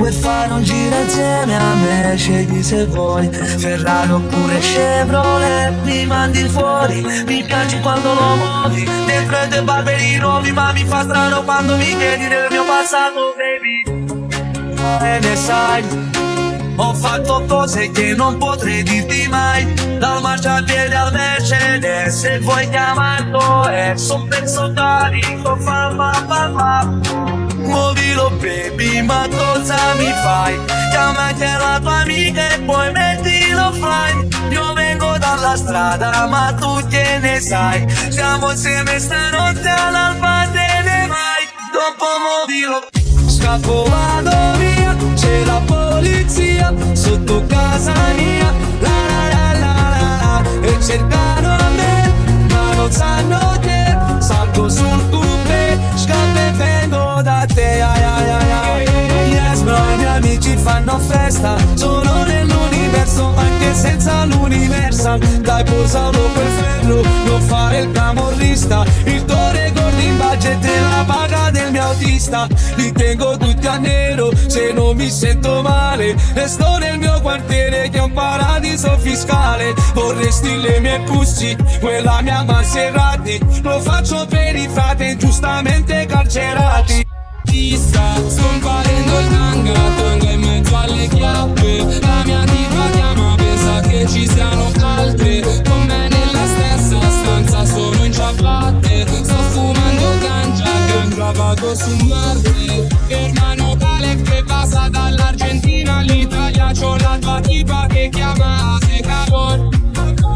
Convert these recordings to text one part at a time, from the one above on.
Vuoi fare un giro insieme a me? Scegli se vuoi Ferrari oppure Chevrolet. Mi mandi fuori, mi piaci quando lo muovi. Dentro ai tuoi barberi nuovi, ma mi fa strano quando mi chiedi del mio passato, baby. E ne sai, ho fatto cose che non potrei dirti mai. Dal marciapiede al Mercedes, se vuoi chiamarlo ex. Un pezzo carico, muovilo baby, ma cosa mi fai? Chiama anche la tua amica e poi mettilo offline. Io vengo dalla strada, ma tu che ne sai? Siamo insieme stanotte all'alba, te ne vai. Dopo muovilo, scappo, vado via. C'è la polizia sotto casa mia. La la la la la la. E cercano a me, ma non sanno te. Salgo sul coupé, scappo e vengo da te. Ai ai ai ai. Yes bro, i miei amici fanno festa. Sono nell'universo anche senza l'universal. Dai posalo quel ferro, non fare il camorrista. Il tuo record in budget è la paga del mio autista. Li tengo tutti a nero, se non mi sento male. Resto nel mio quartiere che è un paradiso fiscale. Vorresti le mie pussi, quella mia Maserati. Lo faccio per i frati ingiustamente carcerati. Sto imparando il tanga in mezzo alle chiappe. La mia diva chiama, pensa che ci siano altre. Con me nella stessa stanza sono in ciabatte. Sto fumando ganja vado su Marte. Hermano tale che passa dall'Argentina all'Italia. C'ho la tua tipa che chiama Ase Cabor.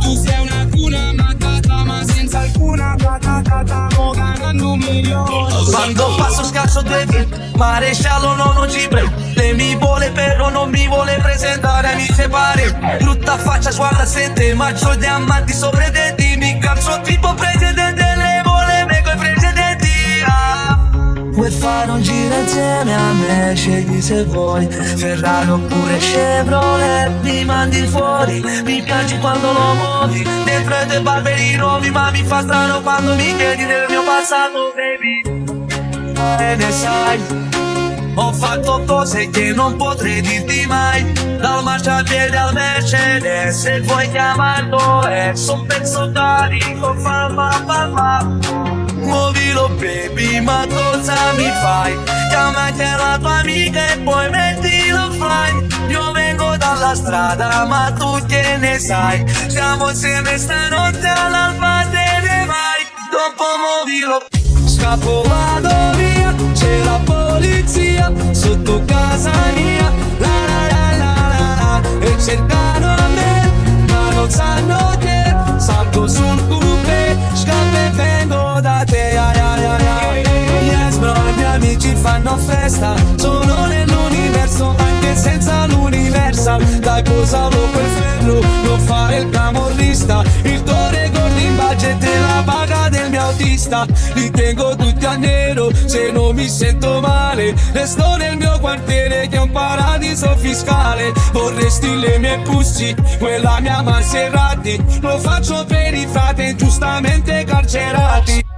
Tu sei una cuna matata ma senza alcuna patata. Mo ganando 1 milione. Quando passo scaccio 2 feet, maresciallo non ci prende. Lei mi vuole però non mi vuole presentare, mi separe. Brutta faccia, guarda sente, ma c'ho diamanti sopra i denti. Mi calcio tipo presidente, le vuole me coi presidenti. Vuoi fare un giro insieme a me? Scegli se vuoi Ferrari oppure Chevrolet. Mi mandi fuori, mi piaci quando lo muovi. Dentro ai tuoi barberi nuovi, ma mi fa strano quando mi chiedi del mio passato, baby. E ne sai, ho fatto cose che non potrei dirti mai. Dal marciapiede al Mercedes, se vuoi chiamarlo ex. Un pezzo carico, muovilo baby, ma cosa mi fai? Chiama anche la tua amica e poi mettilo offline. Io vengo dalla strada, ma tu che ne sai? Siamo insieme stanotte all'alba, te ne vai. Dopo muovilo, scappo, vado via. C'è la polizia sotto casa mia. La la la la la la. E cercano a me, ma non sanno te. Salgo sul coupé, scappo e vengo da te. Ai ai ai ai. Yes bro, i miei amici fanno festa. Sono nell'universo anche senza l'universal. Dai posalo quel ferro, non fare il camorrista. Il tuo record in budget è la paga del mio autista. Li tengo tutti a nero, se non mi sento male. Resto nel mio quartiere che è un paradiso fiscale. Vorresti le mie pussi, quella mia Maserati. Lo faccio per i frati ingiustamente carcerati.